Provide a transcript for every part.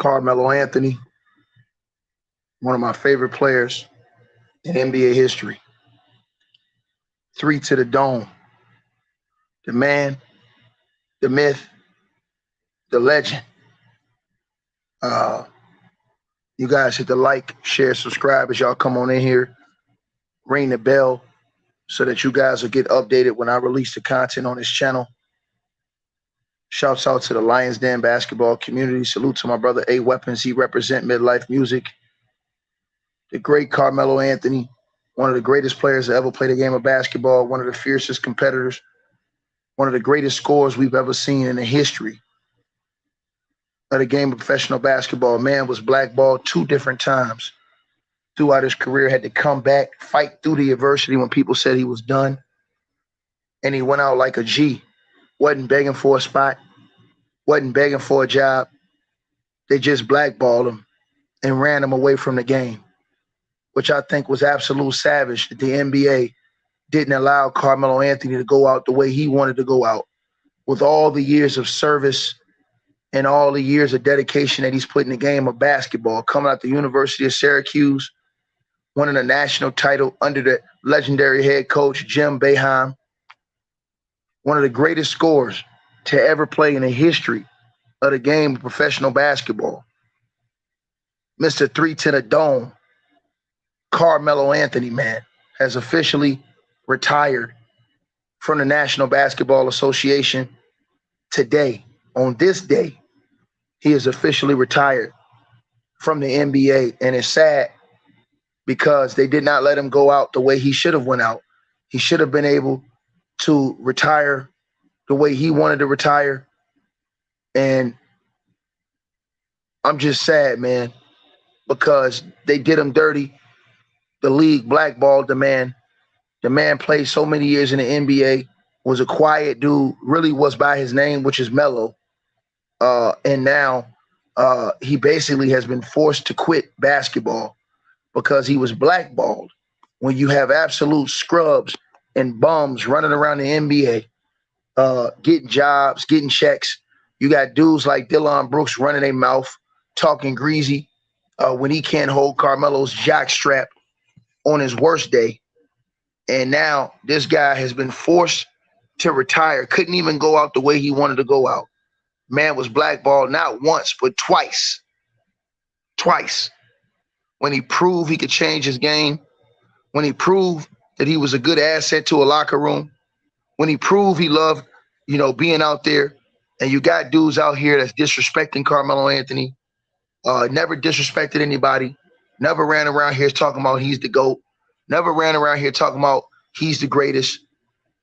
Carmelo Anthony, one of my favorite players in NBA history. Three to the dome. The man, the myth, the legend. Uh, you guys hit the like, share, subscribe as y'all come on in here. Ring the bell so that you guys will get updated when I release the content on this channel. Shouts out to the Lions Den basketball community. Salute to my brother A Weapons. He represent midlife music. The great Carmelo Anthony, one of the greatest players to ever play the game of basketball, one of the fiercest competitors, one of the greatest scorers we've ever seen in the history of the game of professional basketball. Man was blackballed 2 different times throughout his career, had to come back, fight through the adversity when people said he was done. And he went out like a G. Wasn't begging for a spot, wasn't begging for a job. They just blackballed him and ran him away from the game, which I think was absolute savage that the NBA didn't allow Carmelo Anthony to go out the way he wanted to go out, with all the years of service and all the years of dedication that he's put in the game of basketball, coming out the University of Syracuse, winning a national title under the legendary head coach, Jim Boeheim, one of the greatest scorers to ever play in the history of the game of professional basketball. Mr. 3 to the dome, Carmelo Anthony, man, has officially retired from the National Basketball Association today. On this day, he is officially retired from the NBA, and it's sad because they did not let him go out the way he should have went out. He should have been able to retire the way he wanted to retire, and I'm just sad, man, because they did him dirty. The league blackballed the man. The man played so many years in the NBA, was a quiet dude, really was by his name, which is Melo. And now he basically has been forced to quit basketball because he was blackballed. When you have absolute scrubs and bums running around the NBA, getting jobs, getting checks, you got dudes like Dillon Brooks running their mouth, talking greasy when he can't hold Carmelo's jockstrap on his worst day. And now this guy has been forced to retire, couldn't even go out the way he wanted to go out. Man was blackballed not once, but twice. Twice. When he proved he could change his game, when he proved that he was a good asset to a locker room, when he proved he loved, being out there. And you got dudes out here that's disrespecting Carmelo Anthony, never disrespected anybody, never ran around here talking about he's the GOAT, never ran around here talking about he's the greatest.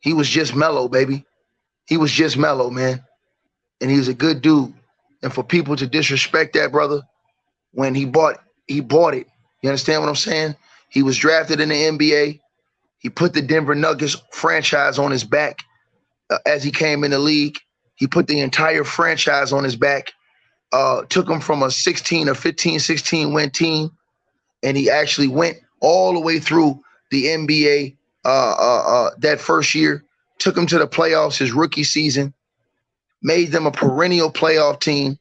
He was just Melo, baby. He was just Melo, man. And he was a good dude. And for people to disrespect that brother when he bought it. You understand what I'm saying? He was drafted in the NBA. He put the Denver Nuggets franchise on his back as he came in the league. He put the entire franchise on his back, took him from a 16 win team, and he actually went all the way through the NBA that first year, took him to the playoffs his rookie season, made them a perennial playoff team,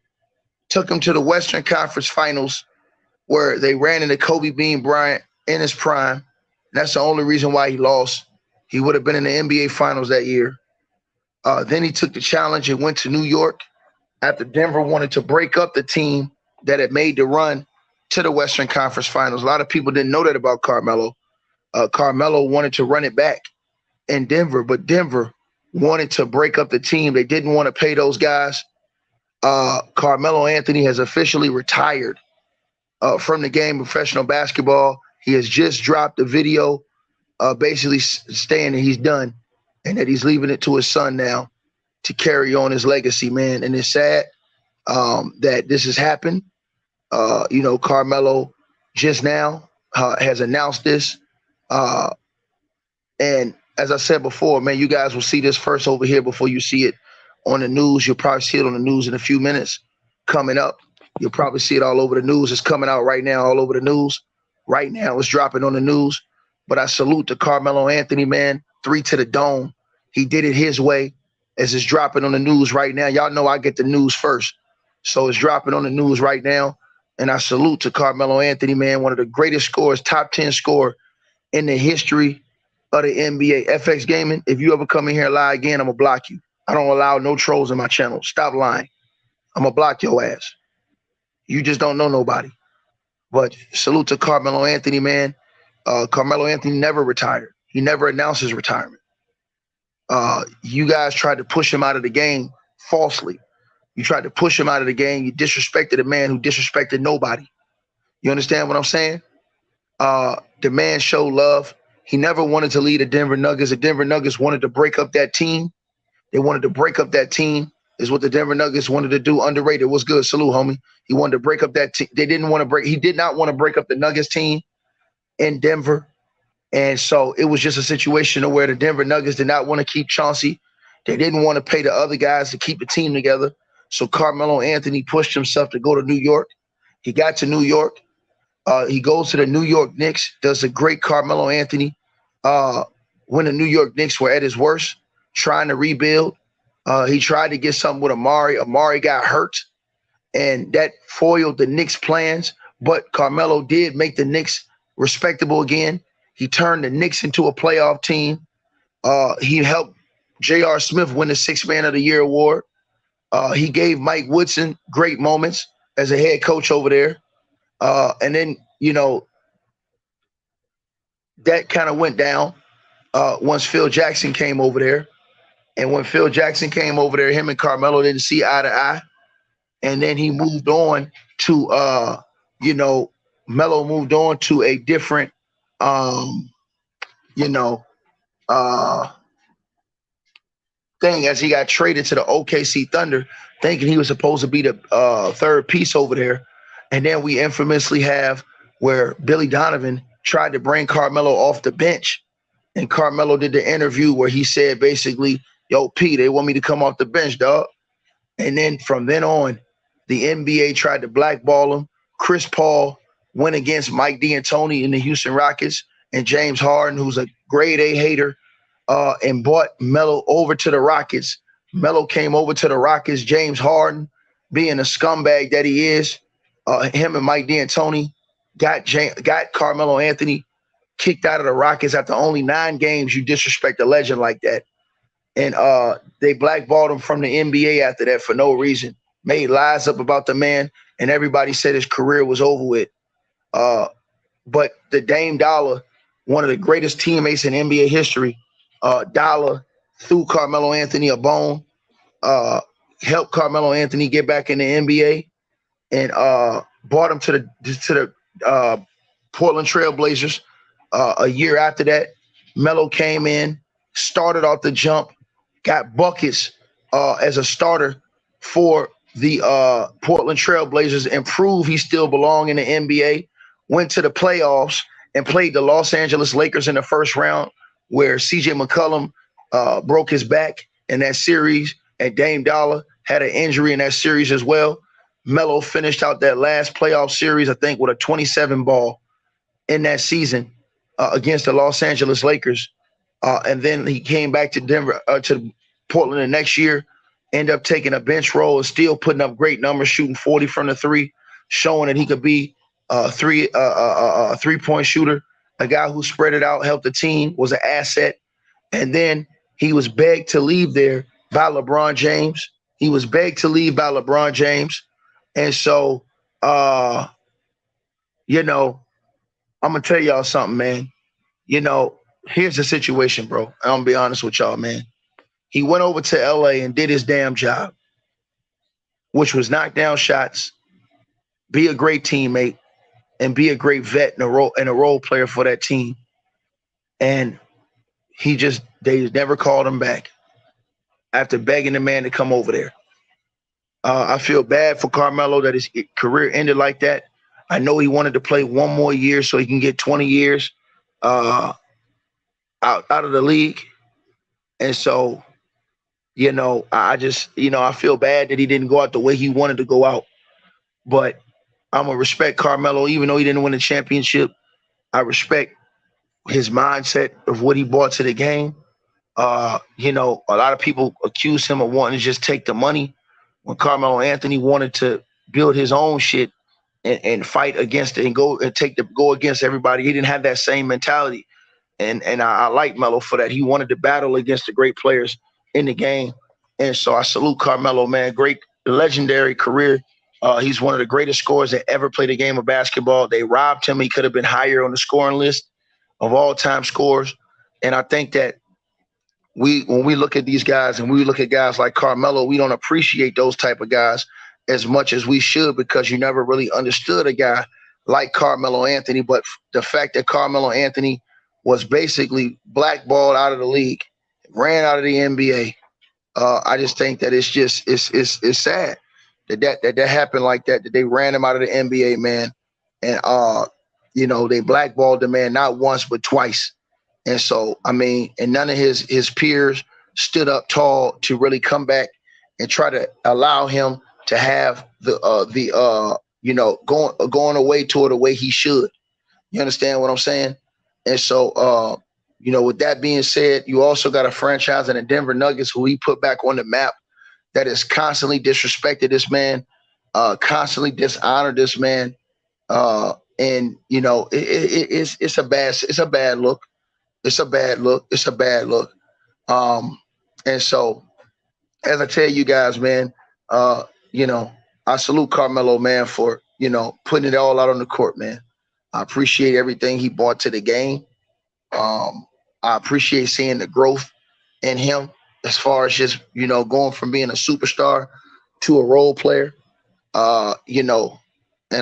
took him to the Western Conference Finals where they ran into Kobe Bean Bryant in his prime. And that's the only reason why he lost. He would have been in the NBA Finals that year. Then he took the challenge and went to New York after Denver wanted to break up the team that had made the run to the Western Conference Finals. A lot of people didn't know that about Carmelo. Carmelo wanted to run it back in Denver, but Denver wanted to break up the team. They didn't want to pay those guys. Carmelo Anthony has officially retired from the game of professional basketball. He has just dropped a video basically saying that he's done and that he's leaving it to his son now to carry on his legacy, man. And it's sad that this has happened. Carmelo just now has announced this. And as I said before, man, you guys will see this first over here before you see it on the news. You'll probably see it on the news in a few minutes coming up. You'll probably see it all over the news. It's coming out right now, all over the news. Right now, it's dropping on the news. But I salute to Carmelo Anthony, man. 3 to the dome. He did it his way as it's dropping on the news right now. Y'all know I get the news first. So it's dropping on the news right now. And I salute to Carmelo Anthony, man, one of the greatest scorers, top 10 scorer in the history of the NBA. FX Gaming, if you ever come in here and lie again, I'm going to block you. I don't allow no trolls in my channel. Stop lying. I'm going to block your ass. You just don't know nobody. But salute to Carmelo Anthony, man. Carmelo Anthony never retired. He never announced his retirement. You guys tried to push him out of the game falsely. You tried to push him out of the game. You disrespected a man who disrespected nobody. You understand what I'm saying? The man showed love. He never wanted to lead the Denver Nuggets. The Denver Nuggets wanted to break up that team. They wanted to break up that team, is what the Denver Nuggets wanted to do. Underrated. What's good? Salute, homie. He wanted to break up that team. He did not want to break up the Nuggets team in Denver. And so it was just a situation where the Denver Nuggets did not want to keep Chauncey. They didn't want to pay the other guys to keep the team together. So Carmelo Anthony pushed himself to go to New York. He got to New York. He goes to the New York Knicks, does a great Carmelo Anthony when the New York Knicks were at his worst, trying to rebuild. He tried to get something with Amari. Amari got hurt, and that foiled the Knicks' plans. But Carmelo did make the Knicks respectable again. He turned the Knicks into a playoff team. He helped J.R. Smith win the Sixth Man of the Year award. He gave Mike Woodson great moments as a head coach over there. And then, that kind of went down once Phil Jackson came over there. And when Phil Jackson came over there, him and Carmelo didn't see eye to eye. And then he moved on to, Melo moved on to a different, thing as he got traded to the OKC Thunder, thinking he was supposed to be the third piece over there. And then we infamously have where Billy Donovan tried to bring Carmelo off the bench. And Carmelo did the interview where he said basically, yo, P, they want me to come off the bench, dog. And then from then on, the NBA tried to blackball him. Chris Paul went against Mike D'Antoni in the Houston Rockets and James Harden, who's a grade A hater, and brought Melo over to the Rockets. Melo came over to the Rockets. James Harden, being a scumbag that he is, him and Mike D'Antoni got Carmelo Anthony kicked out of the Rockets after only 9 games. You disrespect a legend like that. And they blackballed him from the NBA after that for no reason. Made lies up about the man, and everybody said his career was over with. But the Dame Dollar, one of the greatest teammates in NBA history, Dollar threw Carmelo Anthony a bone, helped Carmelo Anthony get back in the NBA, and brought him to the Portland Trail Blazers. A year after that, Melo came in, started off the jump, got buckets as a starter for the Portland Trail Blazers, and proved he still belonged in the NBA. Went to the playoffs and played the Los Angeles Lakers in the first round, where C.J. McCollum broke his back in that series, and Dame Dollar had an injury in that series as well. Melo finished out that last playoff series, I think, with a 27 ball in that season against the Los Angeles Lakers. And then he came back to Denver, to Portland the next year, ended up taking a bench role and still putting up great numbers, shooting 40 from the three, showing that he could be a three-point shooter, a guy who spread it out, helped the team, was an asset. And then he was begged to leave there by LeBron James. And so, I'm going to tell y'all something, man. Here's the situation, bro. I'm going to be honest with y'all, man. He went over to L.A. and did his damn job, which was knock down shots, be a great teammate, and be a great vet and a role player for that team. And they never called him back after begging the man to come over there. I feel bad for Carmelo that his career ended like that. I know he wanted to play one more year so he can get 20 years out of the league. And so, I feel bad that he didn't go out the way he wanted to go out. But I'm going to respect Carmelo, even though he didn't win the championship. I respect his mindset of what he brought to the game. A lot of people accuse him of wanting to just take the money, when Carmelo Anthony wanted to build his own shit and fight against it and go against everybody. He didn't have that same mentality. And I like Melo for that. He wanted to battle against the great players in the game. And so I salute Carmelo, man. Great, legendary career. He's one of the greatest scorers that ever played a game of basketball. They robbed him. He could have been higher on the scoring list of all-time scorers. And I think that when we look at these guys and we look at guys like Carmelo, we don't appreciate those type of guys as much as we should, because you never really understood a guy like Carmelo Anthony. But the fact that Carmelo Anthony was basically blackballed out of the league, ran out of the NBA, I just think that it's sad that happened like that they ran him out of the NBA, man. And they blackballed the man not once but twice. And so, I mean, and none of his peers stood up tall to really come back and try to allow him to have going away toward the way he should. You understand what I'm saying? And so, with that being said, you also got a franchise in the Denver Nuggets who he put back on the map that has constantly disrespected this man, constantly dishonored this man. And it's a bad look. It's a bad look. It's a bad look. And so, as I tell you guys, man, I salute Carmelo, man, for, putting it all out on the court, man. I appreciate everything he brought to the game. I appreciate seeing the growth in him as far as just, going from being a superstar to a role player. And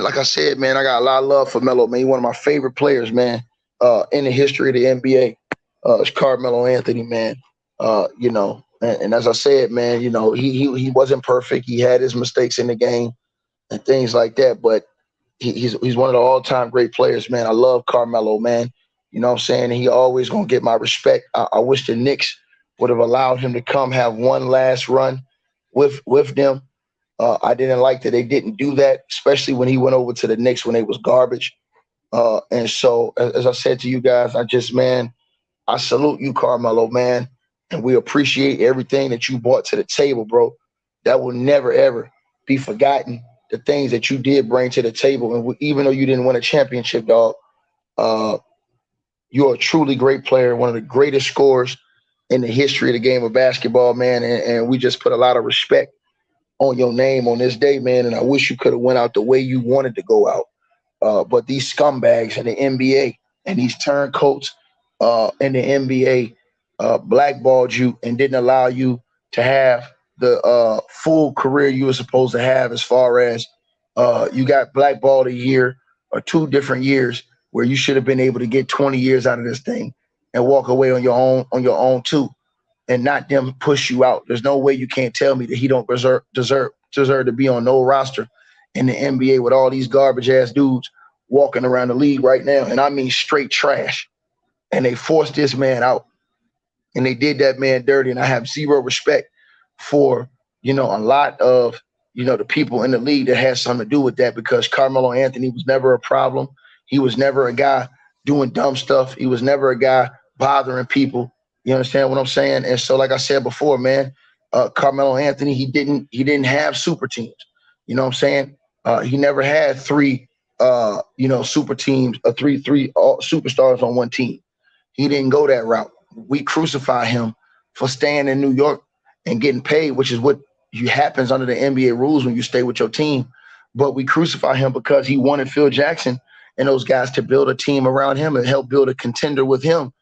like I said, man, I got a lot of love for Melo, man. He's one of my favorite players, man. In the history of the NBA, it's Carmelo Anthony, man. And as I said, man, he wasn't perfect. He had his mistakes in the game and things like that, but he's one of the all-time great players, man. I love Carmelo, man. You know what I'm saying? And he always gonna get my respect. I wish the Knicks would have allowed him to come have one last run with them. I didn't like that they didn't do that, especially when he went over to the Knicks when they was garbage. And so, as I said to you guys, I salute you, Carmelo, man. And we appreciate everything that you brought to the table, bro. That will never, ever be forgotten. The things that you did bring to the table. And even though you didn't win a championship, dog, you're a truly great player, one of the greatest scorers in the history of the game of basketball, man. And we just put a lot of respect on your name on this day, man. And I wish you could have went out the way you wanted to go out. But these scumbags in the NBA and these turncoats in the NBA blackballed you and didn't allow you to have the full career you were supposed to have, as far as you got blackballed a year or 2 different years where you should have been able to get 20 years out of this thing and walk away on your own too, and not them push you out. There's no way you can't tell me that he don't deserve to be on no roster in the NBA with all these garbage ass dudes walking around the league right now. And I mean straight trash. And they forced this man out. And they did that man dirty. And I have zero respect for, a lot of, the people in the league that has something to do with that, because Carmelo Anthony was never a problem. He was never a guy doing dumb stuff. He was never a guy bothering people. You understand what I'm saying? And so, like I said before, man, Carmelo Anthony, he didn't have super teams. You know what I'm saying? He never had 3, super teams, three superstars on one team. He didn't go that route. We crucify him for staying in New York and getting paid, which is what happens under the NBA rules when you stay with your team. But we crucify him because he wanted Phil Jackson and those guys to build a team around him and help build a contender with him.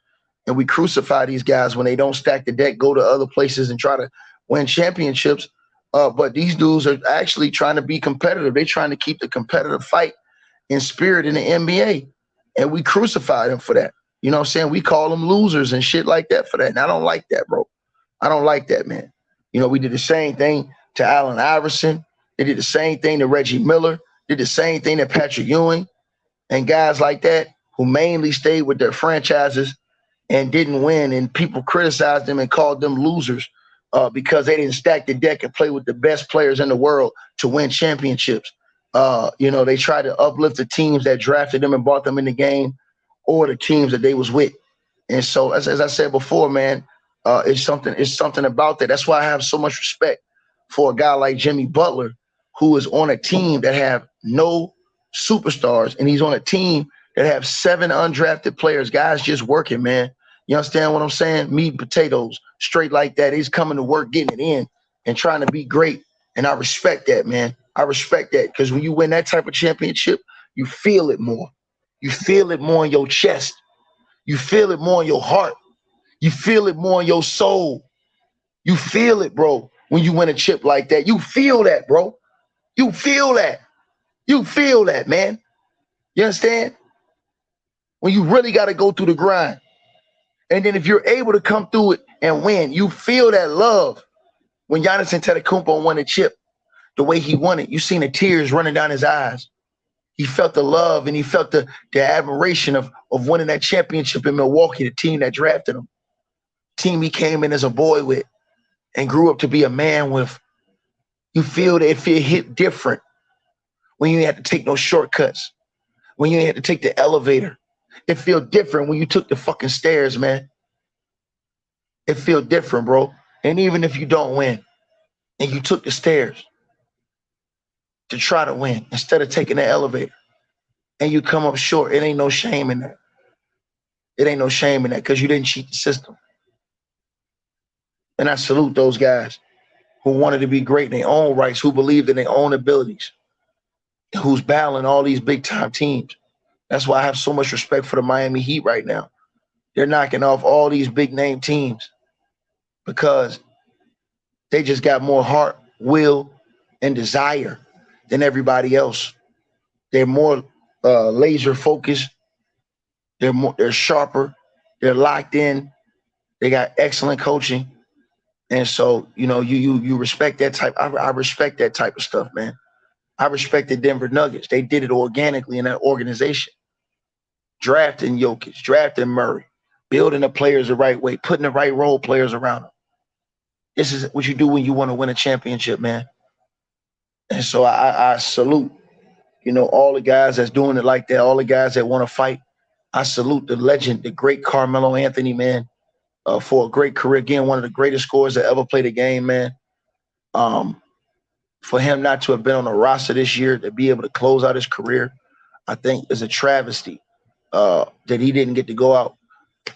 And we crucify these guys when they don't stack the deck, go to other places and try to win championships. But these dudes are actually trying to be competitive. They're trying to keep the competitive fight and spirit in the NBA. And we crucify them for that. You know what I'm saying? We call them losers and shit like that for that. And I don't like that, bro. I don't like that, man. We did the same thing to Allen Iverson. They did the same thing to Reggie Miller. Did the same thing to Patrick Ewing and guys like that who mainly stayed with their franchises and didn't win. And people criticized them and called them losers because they didn't stack the deck and play with the best players in the world to win championships. They tried to uplift the teams that drafted them and brought them in the game, or the teams that they was with. And so, as I said before, man, it's something about that. That's why I have so much respect for a guy like Jimmy Butler, who is on a team that have no superstars, and he's on a team that have 7 undrafted players, guys just working, man. You understand what I'm saying? Meat and potatoes, straight like that. He's coming to work, getting it in, and trying to be great. And I respect that, man. I respect that, because when you win that type of championship, you feel it more. You feel it more in your chest. You feel it more in your heart. You feel it more in your soul. You feel it, bro, when you win a chip like that. You feel that, bro. You feel that. You feel that, man. You understand? When you really got to go through the grind. And then if you're able to come through it and win, you feel that love. When Giannis Antetokounmpo won a chip, the way he won it, you seen the tears running down his eyes. He felt the love and he felt the admiration of winning that championship in Milwaukee, the team that drafted him. Team he came in as a boy with and grew up to be a man with. You feel that it hit different when you had to take no shortcuts, when you had to take the elevator. It feel different when you took the fucking stairs, man. It feel different, bro. And even if you don't win and you took the stairs to try to win instead of taking the elevator and you come up short, it ain't no shame in that. It ain't no shame in that, because you didn't cheat the system. And I salute those guys who wanted to be great in their own rights, who believed in their own abilities, who's battling all these big time teams. That's why I have so much respect for the Miami Heat right now. They're knocking off all these big name teams because they just got more heart, will, and desire than everybody else. They're more laser focused. They're sharper. They're locked in. They got excellent coaching. And so, you respect that type. I respect that type of stuff, man. I respect the Denver Nuggets. They did it organically in that organization. Drafting Jokic, drafting Murray, building the players the right way, putting the right role players around them. This is what you do when you want to win a championship, man. And so I salute, all the guys that's doing it like that, all the guys that want to fight. I salute the legend, the great Carmelo Anthony, man, for a great career. Again, one of the greatest scorers that ever played a game, man. For him not to have been on the roster this year, to be able to close out his career, I think is a travesty that he didn't get to go out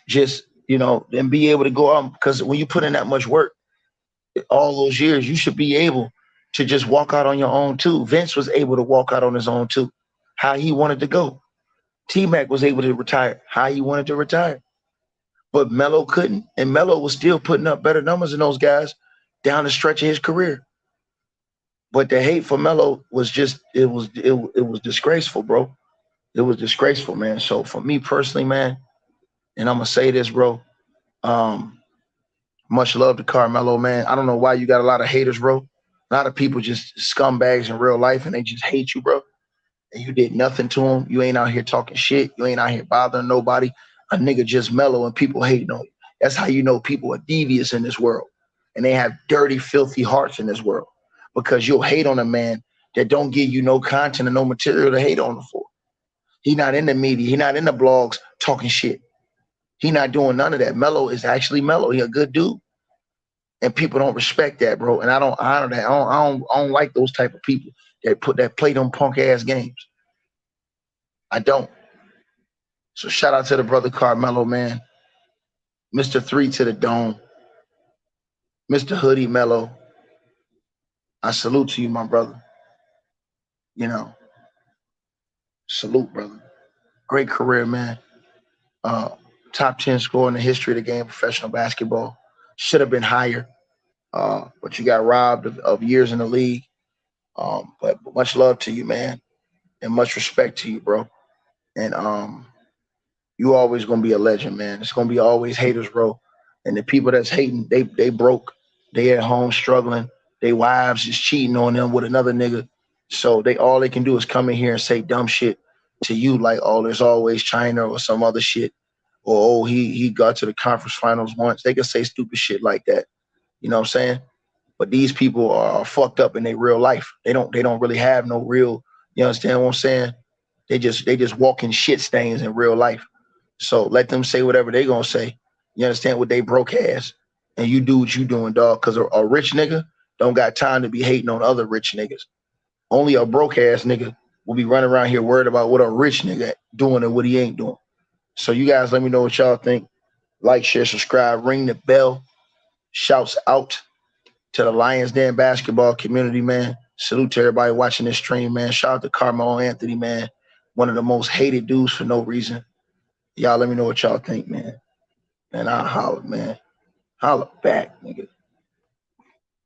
just, and be able to go out, because when you put in that much work all those years, you should be able to just walk out on your own too. Vince was able to walk out on his own too, how he wanted to go. T-Mac was able to retire how he wanted to retire. But Melo couldn't, and Melo was still putting up better numbers than those guys down the stretch of his career. But the hate for Melo was just, it was disgraceful, bro. It was disgraceful, man. So for me personally, man, and I'm gonna say this, bro, much love to Carmelo, man. I don't know why you got a lot of haters, bro. A lot of people just scumbags in real life, and they just hate you, bro. And you did nothing to them. You ain't out here talking shit. You ain't out here bothering nobody. A nigga just mellow and people hating on you. That's how you know people are devious in this world. And they have dirty, filthy hearts in this world. Because you'll hate on a man that don't give you no content and no material to hate on him for. He not in the media. He not in the blogs talking shit. He not doing none of that. Melo is actually Melo. He a good dude. And people don't respect that, bro. And I don't honor that. I don't like those type of people that play them punk ass games. I don't. So shout out to the brother Carmelo, man. Mr. 3 to the Dome. Mr. Hoodie Melo. I salute to you, my brother. Salute, brother. Great career, man. Top 10 scorer in the history of the game, professional basketball. Should have been higher. But you got robbed of years in the league. But much love to you, man. And much respect to you, bro. And you always gonna be a legend, man. It's gonna be always haters, bro. And the people that's hating, they broke. They at home struggling. They wives is cheating on them with another nigga. So all they can do is come in here and say dumb shit to you, like, oh, there's always China or some other shit. Or, oh, he got to the conference finals once. They can say stupid shit like that. You know what I'm saying? But these people are fucked up in their real life. They don't really have no real, you understand what I'm saying? They just walk in shit stains in real life. So let them say whatever they gonna say. You understand, what they broke ass. And you do what you doing, dog. Cause a rich nigga don't got time to be hating on other rich niggas. Only a broke ass nigga will be running around here worried about what a rich nigga doing and what he ain't doing. So you guys let me know what y'all think. Like, share, subscribe, ring the bell. Shouts out to the Lions Den basketball community, man. Salute to everybody watching this stream, man. Shout out to Carmelo Anthony, man. One of the most hated dudes for no reason. Y'all let me know what y'all think, man. And I'll holler, man. Holler back, nigga.